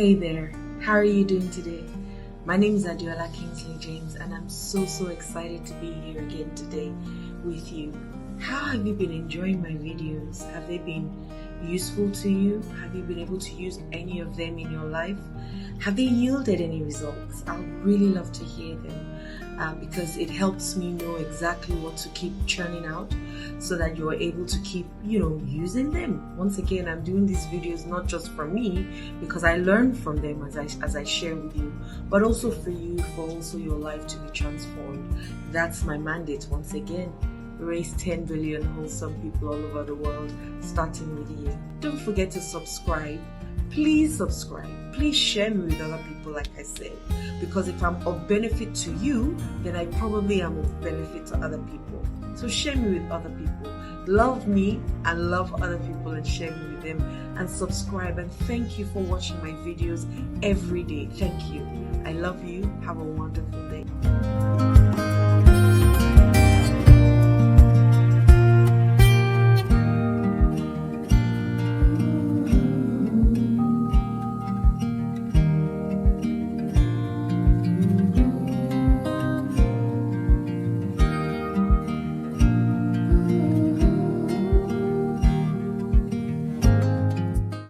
Hey there, how are you doing today? My name is James and I'm so excited to be here again today with you. How have you been enjoying my videos? Have they been useful to you? Have you been able to use any of them in your life? Have they yielded any results? I would really love to hear them because it helps me know exactly what to keep churning out so that you're able to keep, using them. Once again, I'm doing these videos not just for me because I learn from them as I share with you, but also for you, for also your life to be transformed. That's my mandate once again. Raise 10 billion wholesome people all over the world, starting with you. Don't forget to subscribe. Please subscribe. Please share me with other people, like I said, because if I'm of benefit to you, then I probably am of benefit to other people. So share me with other people. Love me and love other people and share me with them, and subscribe. And thank you for watching my videos every day. Thank you. I love you. Have a wonderful day.